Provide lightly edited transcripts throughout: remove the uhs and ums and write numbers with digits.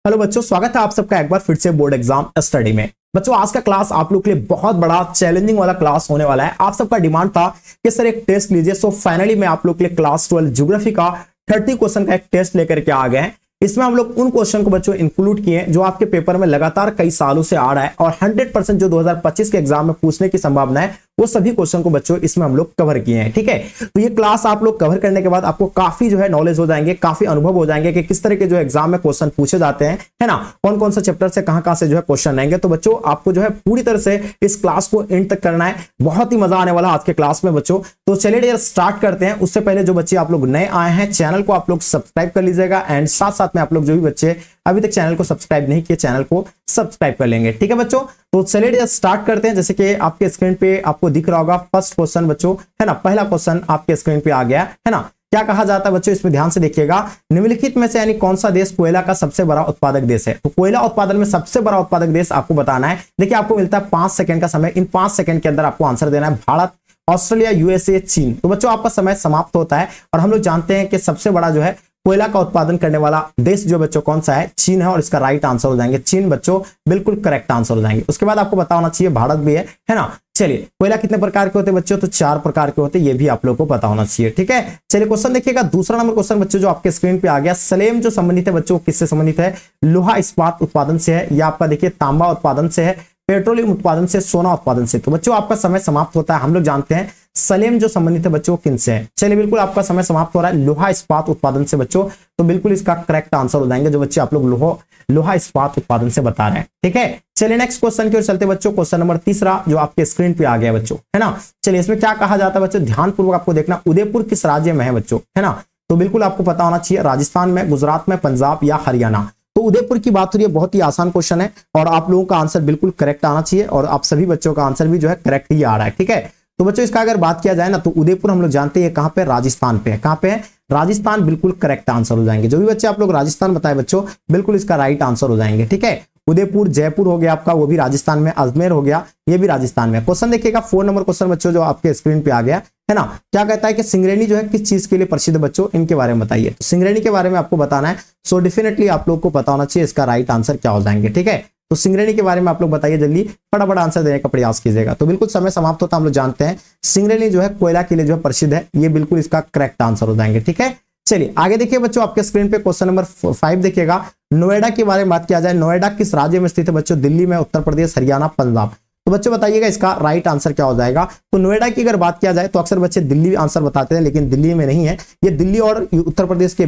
Hello बच्चों, स्वागत है आप सबका एक बार फिर से बोर्ड एग्जाम स्टडी में। बच्चों आज का क्लास आप लोग के लिए बहुत बड़ा चैलेंजिंग वाला क्लास होने वाला है। आप सबका डिमांड था कि सर एक टेस्ट लीजिए, सो फाइनली मैं आप लोग के लिए क्लास 12 ज्योग्राफी का 30 क्वेश्चन का एक टेस्ट लेकर के आ गए हैं। इसमें हम लोग उन क्वेश्चन को बच्चों इंक्लूड किए हैं जो आपके पेपर में लगातार कई सालों से आ रहा है और 100% जो 2025 के एग्जाम में पूछने की संभावना है वो सभी क्वेश्चन को बच्चों इसमें हम लोग कवर किए हैं। ठीक है, तो ये क्लास आप लोग कवर करने के बाद आपको काफी जो है नॉलेज हो जाएंगे, काफी अनुभव हो जाएंगे कि किस तरह के जो एग्जाम में क्वेश्चन पूछे जाते हैं, है ना, कौन कौन सा चैप्टर से कहां से जो है क्वेश्चन आएंगे। तो बच्चों आपको जो है पूरी तरह से इस क्लास को एंड तक करना है, बहुत ही मजा आने वाला आज के क्लास में बच्चों। तो चलिए यार स्टार्ट करते हैं। उससे पहले जो बच्चे आप लोग नए आए हैं चैनल को आप लोग सब्सक्राइब कर लीजिएगा एंड साथ साथ में आप लोग जो भी बच्चे अभी तक चैनल को सब्सक्राइब नहीं किए चैनल को सब्सक्राइब कर लेंगे। ठीक है बच्चों, तो चलिए स्टार्ट करते हैं। जैसे कि आपके स्क्रीन पे आपको दिख रहा होगा फर्स्ट क्वेश्चन बच्चों, है ना, पहला क्वेश्चन आपके स्क्रीन पे आ गया है ना। क्या कहा जाता है बच्चों, इसमें ध्यान से देखिएगा, निम्नलिखित में से यानी कौन सा देश कोयला का सबसे बड़ा उत्पादक देश है। तो कोयला उत्पादन में सबसे बड़ा उत्पादक देश आपको बताना है। देखिए आपको मिलता है 5 सेकंड का समय, इन 5 सेकंड के अंदर आपको आंसर देना है भारत, ऑस्ट्रेलिया, यूएसए, चीन। तो बच्चों आपका समय समाप्त होता है और हम लोग जानते हैं कि सबसे बड़ा जो है कोयला का उत्पादन करने वाला देश जो बच्चों कौन सा है, चीन है, और इसका राइट आंसर हो जाएंगे चीन बच्चों, बिल्कुल करेक्ट आंसर हो जाएंगे। उसके बाद आपको पता होना चाहिए भारत भी है ना। चलिए कोयला कितने प्रकार के होते हैं बच्चों, तो 4 प्रकार के होते हैं, ये भी आप लोगों को पता होना चाहिए। ठीक है, चलिए क्वेश्चन देखिएगा, दूसरा नंबर क्वेश्चन बच्चों जो आपके स्क्रीन पे आ गया, सलेम जो संबंधित है बच्चों किससे संबंधित है, लोहा इस्पात उत्पादन से है, या आपका देखिए तांबा उत्पादन से है, पेट्रोलियम उत्पादन से, सोना उत्पादन से। तो बच्चों आपका समय समाप्त होता है। हम लोग जानते हैं सलेम जो संबंधित है बच्चों किनसे है। चलिए बिल्कुल आपका समय समाप्त हो रहा है लोहा इस्पात उत्पादन से बच्चों, तो बिल्कुल इसका करेक्ट आंसर हो जाएंगे जो बच्चे आप लोग लोहा इस्पात उत्पादन से बता रहे हैं। ठीक है, चलिए नेक्स्ट क्वेश्चन की ओर चलते बच्चों। क्वेश्चन नंबर तीसरा जो आपके स्क्रीन पे आ गया बच्चों, है ना। चलिए इसमें क्या कहा जाता है बच्चों, ध्यानपूर्वक आपको देखना, उदयपुर किस राज्य में है बच्चों, है ना। तो बिल्कुल आपको पता होना चाहिए राजस्थान में, गुजरात में, पंजाब या हरियाणा। तो उदयपुर की बात हो रही है, बहुत ही आसान क्वेश्चन है और आप लोगों का आंसर बिल्कुल करेक्ट आना चाहिए और आप सभी बच्चों का आंसर भी जो है करेक्ट ही आ रहा है। ठीक है, तो बच्चों इसका अगर बात किया जाए ना तो उदयपुर हम लोग जानते हैं कहां पे, राजस्थान पे है। कहां पे है, राजस्थान, बिल्कुल करेक्ट आंसर हो जाएंगे। जो भी बच्चे आप लोग राजस्थान बताए बच्चों, बिल्कुल इसका राइट आंसर हो जाएंगे। ठीक है, उदयपुर, जयपुर हो गया आपका, वो भी राजस्थान में, अजमेर हो गया, ये भी राजस्थान में। क्वेश्चन देखिएगा 4 नंबर क्वेश्चन बच्चों जो आपके स्क्रीन पे आ गया, है ना। क्या कहता है कि सिंगरेनी जो है किस चीज के लिए प्रसिद्ध बच्चों, इनके बारे में बताइए। तो सिंगरेनी के बारे में आपको बताना है, सो डेफिनेटली आप लोग को पता होना चाहिए इसका राइट आंसर क्या हो जाएंगे। ठीक है, तो सिंगरेनी के बारे में आप लोग बताइए, जल्दी फटाफट आंसर देने का प्रयास कीजिएगा। तो बिल्कुल समय समाप्त होता है। हम लोग जानते हैं सिंगरेनी जो है कोयला के लिए जो है प्रसिद्ध है, ये बिल्कुल इसका करेक्ट आंसर हो जाएंगे। ठीक है, चलिए आगे देखिए बच्चों आपके स्क्रीन पे क्वेश्चन नंबर 5 देखिएगा, नोएडा के बारे में बात किया जाए, नोएडा किस राज्य में स्थित है बच्चों, दिल्ली में, उत्तर प्रदेश, हरियाणा, पंजाब। तो बच्चों बताइएगा इसका राइट आंसर क्या हो जाएगा। तो नोएडा की अगर बात किया जाए तो अक्सर बच्चे दिल्ली आंसर बताते हैं, लेकिन दिल्ली में नहीं है, ये दिल्ली और उत्तर प्रदेश के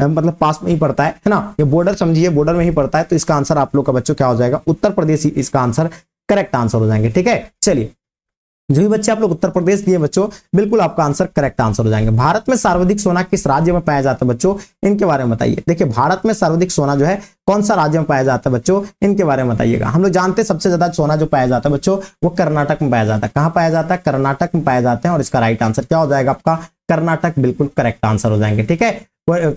मतलब पास में ही पड़ता है ना, ये बॉर्डर समझिए, बॉर्डर में ही पड़ता है। तो इसका आंसर आप लोग का बच्चों क्या हो जाएगा, उत्तर प्रदेश ही इसका आंसर करेक्ट आंसर हो जाएंगे। ठीक है, चलिए जो भी बच्चे आप लोग उत्तर प्रदेश दिए बच्चों, बिल्कुल आपका आंसर करेक्ट आंसर हो जाएंगे। भारत में सर्वाधिक सोना किस राज्य में पाया जाता है बच्चों, इनके बारे में बताइए। देखिए भारत में सर्वाधिक सोना जो है कौन सा राज्य में पाया जाता है बच्चों, इनके बारे में बताइएगा। हम लोग जानते हैं सबसे ज्यादा सोना जो पाया जाता है बच्चों वो कर्नाटक में पाया जाता है। कहां पाया जाता है, कर्नाटक में पाया जाते हैं, और इसका राइट आंसर क्या हो जाएगा आपका, कर्नाटक, बिल्कुल करेक्ट आंसर हो जाएंगे। ठीक है,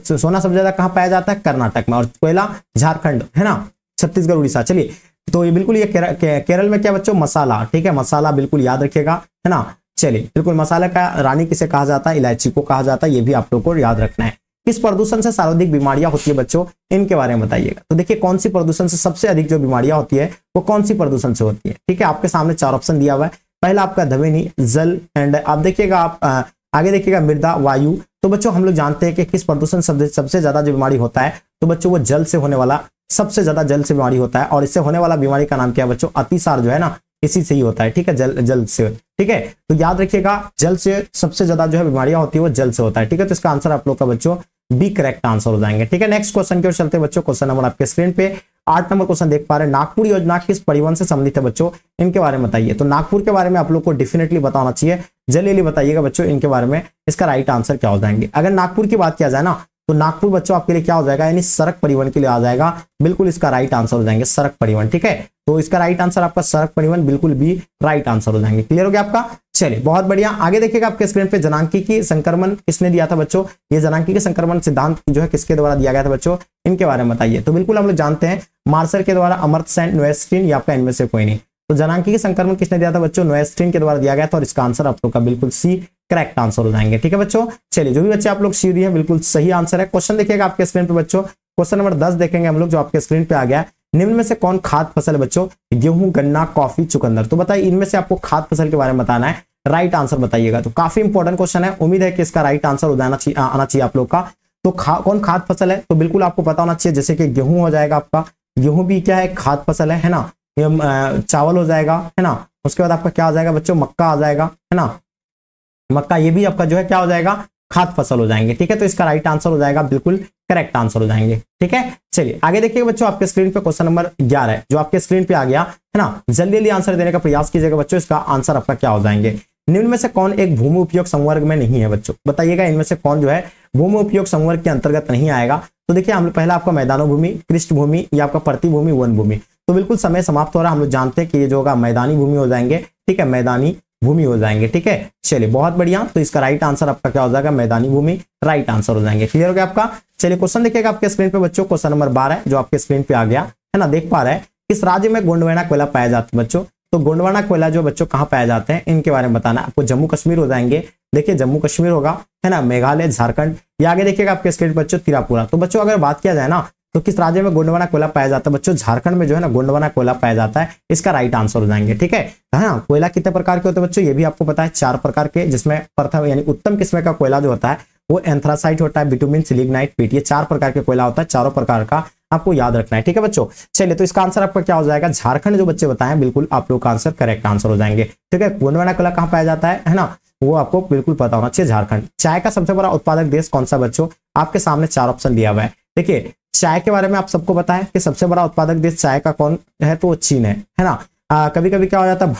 सोना सबसे ज्यादा कहां पाया जाता है, कर्नाटक में, और कोयला झारखंड, है ना, छत्तीसगढ़, उड़ीसा। चलिए तो ये बिल्कुल ये केरल में क्या बच्चों, मसाला। ठीक है, मसाला बिल्कुल याद रखिएगा, है ना। चलिए बिल्कुल मसाला का रानी किसे कहा जाता है, इलायची को कहा जाता है, ये भी आप लोग को याद रखना है। किस प्रदूषण से सर्वाधिक बीमारियां होती है बच्चों, इनके बारे में बताइएगा। तो देखिए कौन सी प्रदूषण से सबसे अधिक जो बीमारियां होती है वो कौन सी प्रदूषण से होती है। ठीक है, आपके सामने 4 ऑप्शन दिया हुआ है। पहला आपका ध्वनि, जल, एंड आप देखिएगा, आप आगे देखिएगा मृदा, वायु। तो बच्चों हम लोग जानते हैं कि किस प्रदूषण सबसे ज्यादा जो बीमारी होता है, तो बच्चों वो जल से होने वाला, सबसे ज्यादा जल से बीमारी होता है, और इससे होने वाला बीमारी का नाम क्या है बच्चों, अतिसार जो है ना, इसी से ही होता है। ठीक है, जल से। ठीक है, तो याद रखिएगा जल से सबसे ज्यादा जो है बीमारियां होती है वो जल से होता है। ठीक है, तो इसका आंसर आप लोग का बच्चों बी करेक्ट आंसर हो जाएंगे। ठीक है, नेक्स्ट क्वेश्चन की ओर चलते बच्चों। क्वेश्चन नंबर आपके स्क्रीन पे 8 नंबर क्वेश्चन देख पा रहे हैं, नागपुर योजना किस परिवहन से संबंधित है बच्चों, इनके बारे में बताइए। तो नागपुर के बारे में आप लोग को डेफिनेटली बताना चाहिए, जल्दी बताइएगा बच्चों इनके बारे में, इसका राइट आंसर क्या हो जाएंगे। अगर नागपुर की बात किया जाए ना तो नागपुर बच्चों आपके लिए क्या हो जाएगा, यानी सड़क परिवहन के लिए आ जाएगा, बिल्कुल इसका राइट आंसर हो जाएंगे सड़क परिवहन। ठीक है, तो इसका राइट आंसर आपका सड़क परिवहन, बिल्कुल भी राइट आंसर हो जाएंगे। क्लियर हो गया आपका। चलिए बहुत बढ़िया, आगे देखिएगा आपके स्क्रीन पे, जनांकीय संक्रमण किसने दिया था बच्चों, ये जनांकीय संक्रमण सिद्धांत जो है किसके द्वारा दिया गया था बच्चों, इनके बारे में बताइए। तो बिल्कुल हम लोग जानते हैं मार्शल के द्वारा, अमर्त्य सेन, नोएस्टीन, या आपका इनमें से कोई नहीं। तो जनांकीय संक्रमण किसने दिया था बच्चों, नोएस्टीन के द्वारा दिया गया था, और इसका आंसर आप लोग का बिल्कुल सी करेक्ट आंसर हो जाएंगे। ठीक है बच्चों, चलिए जो भी बच्चे आप लोग सी दिए बिल्कुल सही आंसर है। क्वेश्चन देखिएगा आपके स्क्रीन पे बच्चों, क्वेश्चन नंबर 10 देखेंगे हम लोग, जो आपके स्क्रीन पे आ गया। निम्न में से कौन खाद्य फसल है बच्चों? गेहूं, गन्ना, कॉफी, चुकंदर। तो बताइए इनमें से आपको खाद्य फसल के बारे में बताना है, राइट आंसर बताइएगा। तो काफी इंपॉर्टेंट क्वेश्चन है, उम्मीद है कि इसका राइट आंसर हो जाना चाहिए, आना चाहिए आप लोग का। तो कौन खाद्य फसल है? तो बिल्कुल आपको पता होना चाहिए, जैसे कि गेहूं हो जाएगा आपका, गेहूं भी क्या है, खाद्य फसल है ना। चावल हो जाएगा, है ना। उसके बाद आपका क्या आ जाएगा बच्चों? मक्का आ जाएगा, है ना। मक्का ये भी आपका जो है क्या हो जाएगा? खाद्य फसल हो जाएंगे, ठीक है। तो इसका राइट आंसर हो जाएगा, बिल्कुल करेक्ट आंसर हो जाएंगे, ठीक है। चलिए आगे देखिए बच्चों, आपके स्क्रीन पे क्वेश्चन नंबर 11 है, जो आपके स्क्रीन पे आ गया, है ना। जल्दी जल्दी आंसर देने का प्रयास कीजिएगा बच्चों, इसका आंसर आपका क्या हो जाएंगे। निम्न में से कौन एक भूमि उपयोग संवर्ग में नहीं है बच्चों? बताइएगा इनमें से कौन जो है भूमि उपयोग संवर्ग के अंतर्गत नहीं आएगा। तो देखिए हम पहला आपका मैदानो भूमि, कृष्ण भूमि, या आपका प्रतिभूमि, वन भूमि। तो बिल्कुल समय समाप्त हो रहा है, हम लोग जानते हैं कि ये जो होगा मैदानी भूमि हो जाएंगे, ठीक है, मैदानी भूमि हो जाएंगे, ठीक है। चलिए बहुत बढ़िया, तो इसका राइट आंसर आपका क्या हो जाएगा? मैदानी भूमि, राइट आंसर हो जाएंगे। क्लियर हो गया आपका। चलिए क्वेश्चन देखिएगा आपके स्क्रीन पे बच्चों, क्वेश्चन नंबर 12 जो आपके स्क्रीन पे आ गया, है ना। देख पा रहे हैं किस राज्य में गोंडवाना कोयला पाया जाता है बच्चों? तो गोंडवाना कोयला जो बच्चों कहाँ पाया जाते हैं, इनके बारे में बताना आपको। जम्मू कश्मीर हो जाएंगे, देखिए जम्मू कश्मीर होगा, है ना, मेघालय, झारखंड, या आगे देखिएगा आपके स्क्रीन पर बच्चों त्रिपुरा। तो बच्चों अगर बात किया जाए ना, तो किस राज्य में गोंडवाना कोयला पाया जाता है बच्चों? झारखंड में जो है ना गोंडवाना कोयला पाया जाता है, इसका राइट आंसर हो जाएंगे, ठीक है। हाँ, कोयला कितने प्रकार के होते हैं बच्चों? ये भी आपको पता है, 4 प्रकार के, जिसमें प्रथम यानी उत्तम किस्म का कोयला जो होता है वो एंथ्रासाइट होता है, बिटुमिन, लिग्नाइट, पीट, ये 4 प्रकार के कोयला होता है, चारों प्रकार का आपको याद रखना है, ठीक है बच्चों। चलिए तो इसका आंसर आपका क्या हो जाएगा? झारखंड जो बच्चे बताएं, बिल्कुल आप लोग का आंसर करेक्ट आंसर हो जाएंगे, ठीक है। गोंडवाना कोयला कहाँ पाया जाता है ना, वो आपको बिल्कुल पता होना चाहिए, झारखंड। चाय का सबसे बड़ा उत्पादक देश कौन सा बच्चों? आपके सामने 4 ऑप्शन दिया हुआ है। देखिए चाय के बारे में आप सबको पता है कि सबसे बड़ा उत्पादक देश चाय का कौन है? तो चीन है ना। कभी कभी क्या हो जाता है,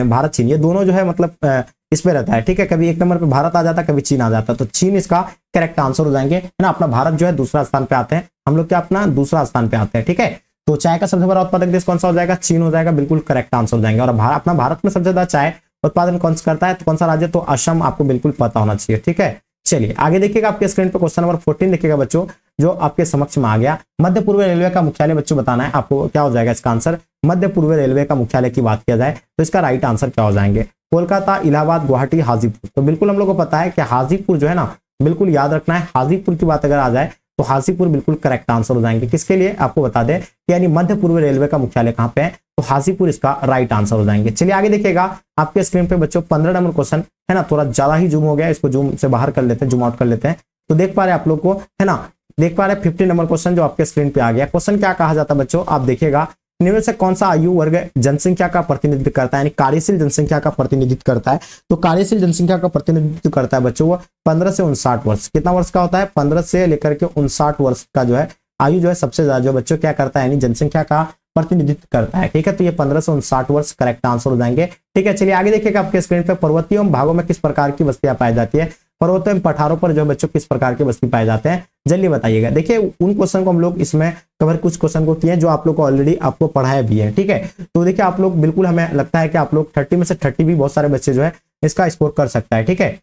भारत चीन, ये दोनों जो है मतलब इस पे रहता है, ठीक है। कभी एक नंबर पे भारत आ जाता है, कभी चीन आ जाता है, तो चीन इसका करेक्ट आंसर हो जाएंगे, है ना। अपना भारत जो है दूसरा स्थान पे आते हैं, हम लोग क्या अपना दूसरा स्थान पे आते हैं, ठीक है। तो चाय का सबसे बड़ा उत्पादक देश कौन सा हो जाएगा? चीन हो जाएगा, बिल्कुल करेक्ट आंसर हो जाएंगे। और अपना भारत में सबसे ज्यादा चाय उत्पादन कौन सा करता है, तो कौन सा राज्य? तो असम, आपको बिल्कुल पता होना चाहिए, ठीक है। चलिए आगे देखिएगा आपके स्क्रीन पर क्वेश्चन नंबर 14 देखिएगा बच्चों, जो आपके समक्ष में आ गया। मध्य पूर्व रेलवे का मुख्यालय बच्चों बताना है आपको, क्या हो जाएगा इसका आंसर? मध्य पूर्व रेलवे का मुख्यालय की बात किया जाए तो इसका राइट आंसर क्या हो जाएंगे? कोलकाता, इलाहाबाद, गुवाहाटी, हाजीपुर। तो बिल्कुल हम लोग को पता है कि हाजीपुर जो है ना, बिल्कुल याद रखना है, हाजीपुर की बात अगर आ जाए तो हाजीपुर बिल्कुल करेक्ट आंसर हो जाएंगे। किसके लिए आपको बता दें कि यानी मध्य पूर्व रेलवे का मुख्यालय कहाँ पे है, तो हाजीपुर इसका राइट आंसर हो जाएंगे। चलिए आगे देखिएगा आपके स्क्रीन पे बच्चों 15 नंबर क्वेश्चन, है ना। थोड़ा ज्यादा ही जूम हो गया, इसको जूम से बाहर कर लेते हैं, जूम आउट कर लेते हैं। तो देख पा रहे हैं आप लोग को, है ना, देख पा रहे हैं 15 नंबर क्वेश्चन जो आपके स्क्रीन पे आ गया। क्वेश्चन क्या कहा जाता है बच्चों, आप देखिएगा, निम्न से कौन सा आयु वर्ग जनसंख्या का प्रतिनिधित्व करता है, यानी कार्यशील जनसंख्या का प्रतिनिधित्व करता है? तो कार्यशील जनसंख्या का प्रतिनिधित्व करता है बच्चों वो 15 से 59 वर्ष। कितना वर्ष का होता है? 15 से लेकर के 59 वर्ष का जो है आयु जो है सबसे ज्यादा जो बच्चों क्या करता है, यानी जनसंख्या का प्रतिनिधित्व करता है, ठीक है। तो ये 15 से 59 वर्ष करेक्ट आंसर हो जाएंगे, ठीक है। चलिए आगे देखिएगा आपके स्क्रीन पे, पर्वतीय भागों में किस प्रकार की बस्तियां पाई जाती है? पर्वतों पठारों पर जो बच्चों किस प्रकार के बस्ती पाए जाते हैं, जल्दी बताइएगा। देखिए उन क्वेश्चन को हम लोग इसमें कवर कुछ क्वेश्चन को किए जो आप लोग को ऑलरेडी आपको पढ़ाया भी है, ठीक है। तो देखिए आप लोग बिल्कुल, हमें लगता है कि आप लोग 30 में से 30 भी बहुत सारे बच्चे जो है इसका स्कोर कर सकता है, ठीक है।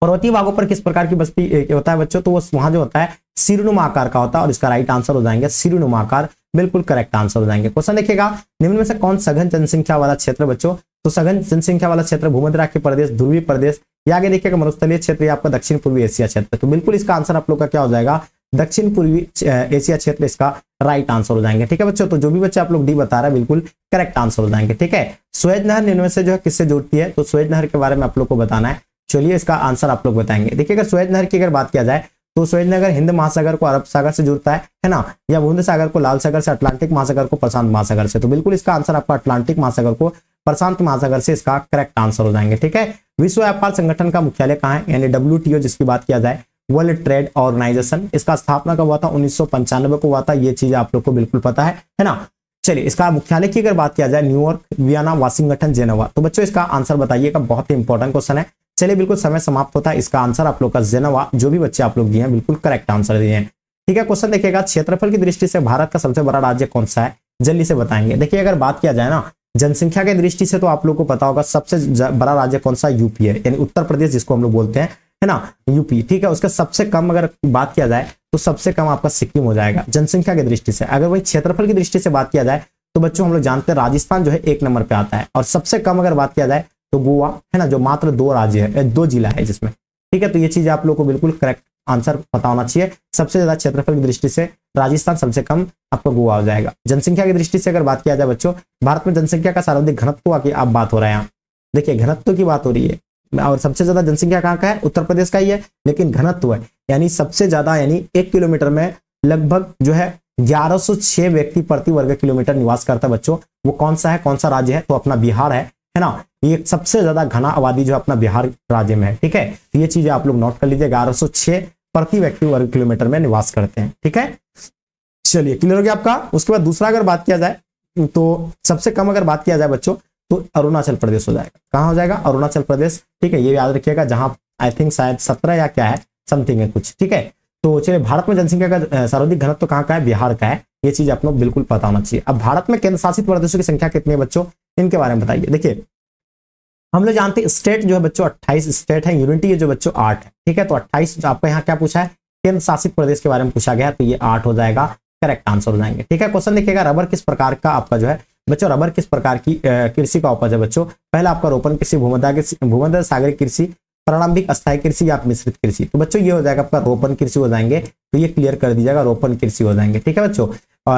पर्वतीय भागों पर किस प्रकार की बस्ती होता है बच्चों? तो वो वहां जो होता है सिरनुमा आकार का होता है, और इसका राइट आंसर हो जाएंगे सिरनुमा आकार, बिल्कुल करेक्ट आंसर हो जाएंगे। क्वेश्चन देखिएगा, निम्न में से कौन सघन जनसंख्या वाला क्षेत्र बच्चों? तो सघन जनसंख्या वाला क्षेत्र भूमध्यरेखीय प्रदेश, ध्रुवीय प्रदेश, या आगे देखिएगा मरुस्थलीय क्षेत्र, या आपका दक्षिण पूर्वी एशिया क्षेत्र। तो बिल्कुल इसका आंसर आप लोग का क्या हो जाएगा? दक्षिण पूर्वी एशिया क्षेत्र इसका राइट आंसर हो जाएंगे, ठीक है बच्चों। तो जो भी बच्चे आप लोग डी बता रहे हैं बिल्कुल करेक्ट आंसर हो जाएंगे, ठीक है। सुएज नहर निम्न में से जो है किससे जुड़ती है? तो सुएज नहर के बारे में आप लोग को बताना है। चलिए इसका आंसर आप लोग बताएंगे। देखिए अगर सुएज नहर की अगर बात किया जाए तो सुएज नहर हिंद महासागर को अरब सागर से जुड़ता है ना, या भूमध्य सागर को लाल सागर से, अटलांटिक महासागर को प्रशांत महासागर से। तो बिल्कुल इसका आंसर आपका अटलांटिक महासागर को प्रशांत महासागर से इसका करेक्ट आंसर हो जाएंगे, ठीक है। विश्व व्यापार संगठन का मुख्यालय कहाँ है, यानी WTO जिसकी बात किया जाए, वर्ल्ड ट्रेड ऑर्गेनाइजेशन, इसका स्थापना कब हुआ था? 1995 को हुआ था। ये चीज आप लोग को बिल्कुल पता है ना। चलिए इसका मुख्यालय की अगर बात किया जाए, न्यूयॉर्क, वियना, वाशिंगटन, जेनेवा। तो बच्चों इसका आंसर बताइएगा, बहुत ही इंपॉर्टेंट क्वेश्चन है। चलिए बिल्कुल समय समाप्त होता है, इसका आंसर आप लोग का जेनेवा, जो भी बच्चे आप लोग दिए हैं बिल्कुल करेक्ट आंसर दिए हैं, ठीक है। क्वेश्चन देखिएगा, क्षेत्रफल की दृष्टि से भारत का सबसे बड़ा राज्य कौन सा है, जल्दी से बताएंगे। देखिए अगर बात किया जाए ना जनसंख्या की दृष्टि से, तो आप लोग को पता होगा सबसे बड़ा राज्य कौन सा? यूपी है, यानी उत्तर प्रदेश जिसको हम लोग बोलते हैं, है ना, यूपी, ठीक है। उसका सबसे कम अगर बात किया जाए तो सबसे कम आपका सिक्किम हो जाएगा जनसंख्या की दृष्टि से। अगर वही क्षेत्रफल की दृष्टि से बात किया जाए तो बच्चों हम लोग जानते हैं राजस्थान जो है 1 नंबर पे आता है, और सबसे कम अगर बात किया जाए तो गोवा, है ना, जो मात्र 2 राज्य है, 2 जिला है जिसमें, ठीक है। तो ये चीज आप लोग को बिल्कुल करेक्ट आंसर पता होना चाहिए। सबसे ज्यादा क्षेत्रफल की दृष्टि से राजस्थान, सबसे कम आपका गोवा हो जाएगा। जनसंख्या की दृष्टि से अगर बात किया जाए बच्चों, भारत में जनसंख्या का सर्वाधिक घनत्व की आप बात हो रहा है यहाँ, देखिए घनत्व की बात हो रही है, और सबसे ज्यादा जनसंख्या कहाँ का है, उत्तर प्रदेश का ही है, लेकिन घनत्व है यानी सबसे ज्यादा, यानी 1 किलोमीटर में लगभग जो है 1106 व्यक्ति प्रति वर्ग किलोमीटर निवास करता है बच्चों। वो कौन सा है, कौन सा राज्य है, तो अपना बिहार है ना। ये सबसे ज्यादा घना आबादी जो अपना बिहार राज्य में है, ठीक है। तो ये चीजें आप लोग नोट कर लीजिए, 1106 प्रति व्यक्ति वर्ग किलोमीटर में निवास करते हैं, ठीक है। चलिए क्लियर हो गया आपका। उसके बाद दूसरा अगर बात किया जाए तो सबसे कम अगर बात किया जाए बच्चों तो अरुणाचल प्रदेश हो जाएगा। कहां हो जाएगा, अरुणाचल प्रदेश, ठीक है। ये याद रखिएगा, जहां आई थिंक शायद 17 या क्या है समथिंग है कुछ, ठीक है। तो चलिए भारत में जनसंख्या का सर्वाधिक घनत्व कहाँ का है, बिहार का है। ये चीज आप लोग बिल्कुल पता होना चाहिए। अब भारत में केंद्र शासित प्रदेशों की संख्या कितनी है बच्चों, इनके बारे में बताइए। देखिए हम लोग जानते हैं स्टेट जो है बच्चों 28 स्टेट है, यूनिटी है जो बच्चों 8 है, ठीक है। तो 28 आपको यहाँ क्या पूछा है, केंद्र शासित प्रदेश के बारे में पूछा गया, तो ये 8 हो जाएगा, करेक्ट आंसर हो जाएंगे, ठीक है। क्वेश्चन देखिएगा, रबर किस प्रकार का आपका जो है बच्चों, रबर किस प्रकार की कृषि का उपज है बच्चों। पहला आपका रोपण कृषि, भूमध्य सागरीय कृषि, प्रारंभिक अस्थायी कृषि या मिश्रित कृषि। तो बच्चों ये हो जाएगा आपका रोपण कृषि हो जाएंगे, तो ये क्लियर कर दीजिएगा, रोपण कृषि हो जाएंगे, ठीक है बच्चों।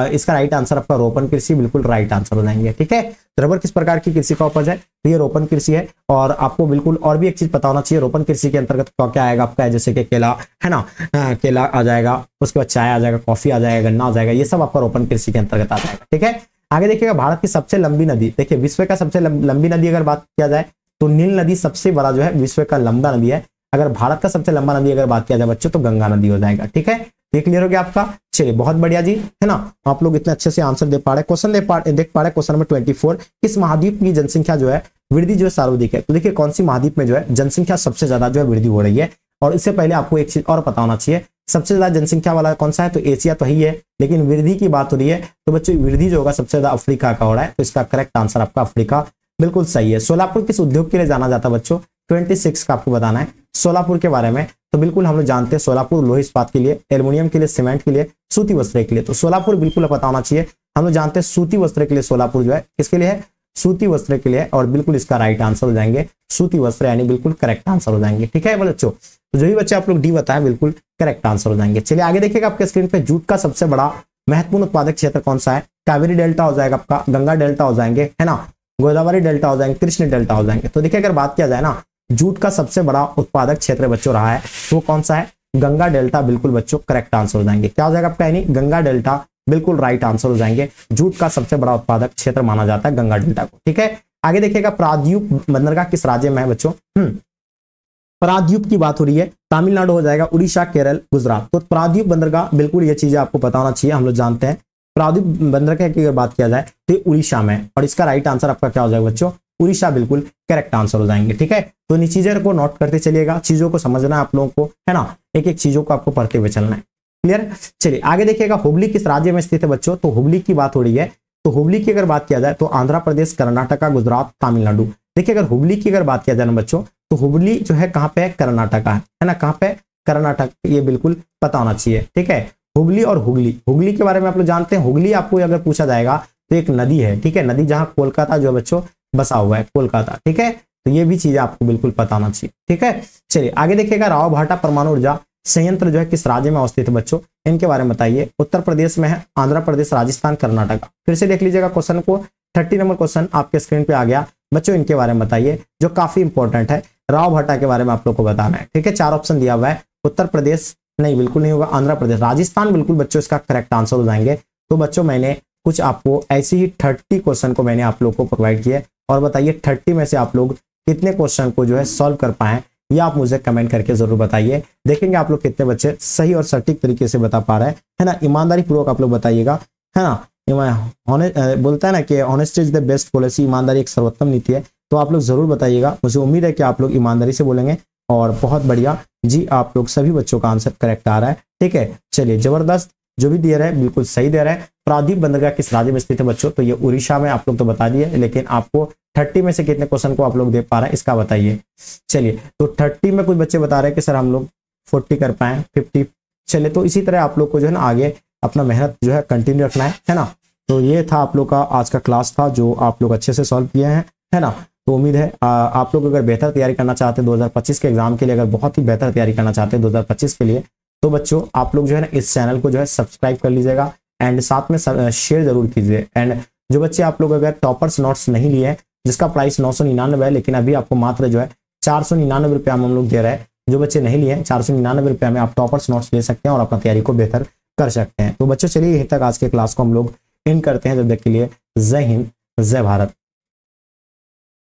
इसका राइट आंसर आपका रोपन कृषि, बिल्कुल राइट आंसर हो जाएंगे, ठीक है। रबर किस प्रकार की कृषि का उपज है, तो ये रोपन कृषि है। और आपको बिल्कुल और भी एक चीज पता होना चाहिए, रोपन कृषि के अंतर्गत क्या आएगा आपका, जैसे कि केला है ना, केला आ जाएगा, उसके बाद चाय आ जाएगा, कॉफी आ जाएगा, गन्ना आ जाएगा, ये सब आपका रोपन कृषि के अंतर्गत आ जाएगा, ठीक है। आगे देखिएगा, भारत की सबसे लंबी नदी, देखिए विश्व का सबसे लंबी नदी अगर बात किया जाए तो नील नदी सबसे बड़ा जो है विश्व का लंबा नदी है। अगर भारत का सबसे लंबा नदी अगर बात किया जाए बच्चों तो गंगा नदी हो जाएगा, ठीक है। ये क्लियर हो गया आपका। चलिए बहुत बढ़िया जी, है ना, आप लोग इतने अच्छे से आंसर दे पा रहे। क्वेश्चन देख पा रहे क्वेश्चन नंबर 24, किस महाद्वीप की जनसंख्या जो है वृद्धि जो है सर्वाधिक है। तो देखिए कौन सी महाद्वीप में जो है जनसंख्या सबसे ज्यादा जो है वृद्धि हो रही है। और इससे पहले आपको एक चीज और पता होना चाहिए, सबसे ज्यादा जनसंख्या वाला कौन सा है, तो एशिया तो ही है, लेकिन वृद्धि की बात हो रही है तो बच्चों वृद्धि जो होगा सबसे ज्यादा अफ्रीका का हो रहा है, तो इसका करेक्ट आंसर आपका अफ्रीका बिल्कुल सही है। सोलापुर किस उद्योग के लिए जाना जाता है बच्चों, 26 का आपको बताना है सोलापुर के बारे में। तो बिल्कुल हम लोग जानते हैं सोलापुर लोहे इस्पात के लिए, एल्युमिनियम के लिए, सीमेंट के लिए, सूती वस्त्र के लिए। तो सोलापुर बिल्कुल पता होना चाहिए, हम लोग जानते हैं सूती वस्त्र के लिए सोलापुर जो है किसके लिए है, सूती वस्त्र के लिए। और बिल्कुल इसका राइट आंसर हो जाएंगे सूती वस्त्र, यानी बिल्कुल करेक्ट आंसर हो जाएंगे, ठीक है बच्चों। तो जो भी बच्चे आप लोग डी बताएं बिल्कुल करेक्ट आंसर हो जाएंगे। चलिए आगे देखिएगा, आपके स्क्रीन पे जूट का सबसे बड़ा महत्वपूर्ण उत्पादक क्षेत्र कौन सा है, कावेरी डेल्टा हो जाएगा आपका, गंगा डेल्टा हो जाएंगे, है ना, गोदावरी डेल्टा हो जाएंगे, कृष्ण डेल्टा हो जाएंगे। तो देखिए अगर बात किया जाए ना, जूट का सबसे बड़ा उत्पादक क्षेत्र बच्चों रहा है वो कौन सा है, गंगा डेल्टा, बिल्कुल बच्चों करेक्ट आंसर हो जाएंगे। क्या हो जाएगा आपका, यानी गंगा डेल्टा बिल्कुल राइट आंसर हो जाएंगे। जूट का सबसे बड़ा उत्पादक क्षेत्र माना जाता है गंगा डेल्टा को, ठीक है। आगे देखिएगा, प्रायद्वीप बंदरगाह किस राज्य में है बच्चों, प्रायद्वीप की बात हो रही है, तमिलनाडु हो जाएगा, उड़ीसा, केरल, गुजरात। तो प्रायद्वीप बंदरगाह बिल्कुल ये चीजें आपको पता होना चाहिए, हम लोग जानते हैं। प्रायद्वीप बंदरगाह की अगर बात किया जाए तो उड़ीसा में, और इसका राइट आंसर आपका क्या हो जाएगा बच्चों, उड़ीसा बिल्कुल करेक्ट आंसर हो जाएंगे, ठीक है। तो इन चीजों को नोट करते चलिएगा, चीजों को समझना है आप लोगों को, है ना, एक एक चीजों को आपको पढ़ते हुए चलना है, क्लियर। चलिए आगे देखिएगा, हुबली किस राज्य में स्थित है बच्चों, तो हुबली की बात हो रही है। तो हुबली की अगर बात किया जाए तो आंध्र प्रदेश, कर्नाटका, गुजरात, तमिलनाडु। देखिए अगर हुबली की अगर बात किया जाए ना बच्चों, तो हुबली जो है कहाँ पे है, कर्नाटका है ना, कहाँ पे, कर्नाटक, ये बिल्कुल पता होना चाहिए, ठीक है। हुबली और हुगली, हुगली के बारे में आप लोग जानते हैं, हुगली आपको अगर पूछा जाएगा तो एक नदी है, ठीक है, नदी जहां कोलकाता जो बच्चों बसा हुआ है, कोलकाता, ठीक है। तो ये भी चीज आपको बिल्कुल पता होना चाहिए, ठीक है। चलिए आगे देखिएगा, राव भाटा परमाणु ऊर्जा संयंत्र जो है किस राज्य में अवस्थित है बच्चों, इनके बारे में बताइए। उत्तर प्रदेश में है, आंध्र प्रदेश, राजस्थान, कर्नाटका। फिर से देख लीजिएगा क्वेश्चन को, 30 नंबर क्वेश्चन आपके स्क्रीन पे आ गया बच्चों, इनके बारे में बताइए, जो काफी इंपॉर्टेंट है। राव भाटा के बारे में आप लोग को बताना है, ठीक है। 4 ऑप्शन दिया हुआ है, उत्तर प्रदेश नहीं, बिल्कुल नहीं होगा, आंध्र प्रदेश, राजस्थान बिल्कुल बच्चों इसका करेक्ट आंसर हो जाएंगे। तो बच्चों मैंने कुछ आपको ऐसी ही 30 क्वेश्चन को मैंने आप लोग को प्रोवाइड किए, और बताइए 30 में से आप लोग कितने क्वेश्चन को जो है सॉल्व कर पाए, ये आप मुझे कमेंट करके जरूर बताइए। देखेंगे आप लोग कितने बच्चे सही और सटीक तरीके से बता पा रहे हैं, है ना। ईमानदारी पूर्वक आप लोग बताइएगा, है ना। बोलता है ना कि honesty is the best policy, ईमानदारी एक सर्वोत्तम नीति है। तो आप लोग जरूर बताइएगा, मुझे उम्मीद है कि आप लोग ईमानदारी से बोलेंगे। और बहुत बढ़िया जी, आप लोग सभी बच्चों का आंसर करेक्ट आ रहा है, ठीक है। चलिए जबरदस्त, जो भी दे रहे हैं बिल्कुल सही दे रहे हैं। प्रायद्वीप बंदरगाह किस राज्य में स्थित है बच्चों, तो ये उड़ीसा में, आप लोग तो बता दिए, लेकिन आपको 30 में से कितने क्वेश्चन को आप लोग दे पा रहे हैं इसका बताइए। चलिए तो 30 में कुछ बच्चे बता रहे हैं कि सर हम लोग 40 कर पाए, 50। चलिए तो इसी तरह आप लोग को जो है ना आगे अपना मेहनत जो है कंटिन्यू रखना है ना। तो ये था आप लोग का आज का क्लास था, जो आप लोग अच्छे से सॉल्व किए हैं, है ना। तो उम्मीद है आप लोग अगर बेहतर तैयारी करना चाहते हैं 2025 के एग्जाम के लिए, अगर बहुत ही बेहतर तैयारी करना चाहते हैं 2025 के लिए, तो बच्चों आप लोग जो है ना इस चैनल को जो है सब्सक्राइब कर लीजिएगा एंड साथ में शेयर जरूर कीजिए। एंड जो बच्चे आप लोग अगर टॉपर्स नोट्स नहीं लिए हैं, जिसका प्राइस 999 है, लेकिन अभी आपको मात्र जो है 499 रुपया हम लोग दे रहे हैं। जो बच्चे नहीं लिए 499 रुपया में आप टॉपर्स नोट्स ले सकते हैं और अपना तैयारी को बेहतर कर सकते हैं। तो बच्चों चलिए यहीं तक आज के क्लास को हम लोग इन करते हैं। जब तक के लिए जय हिंद, जय भारत।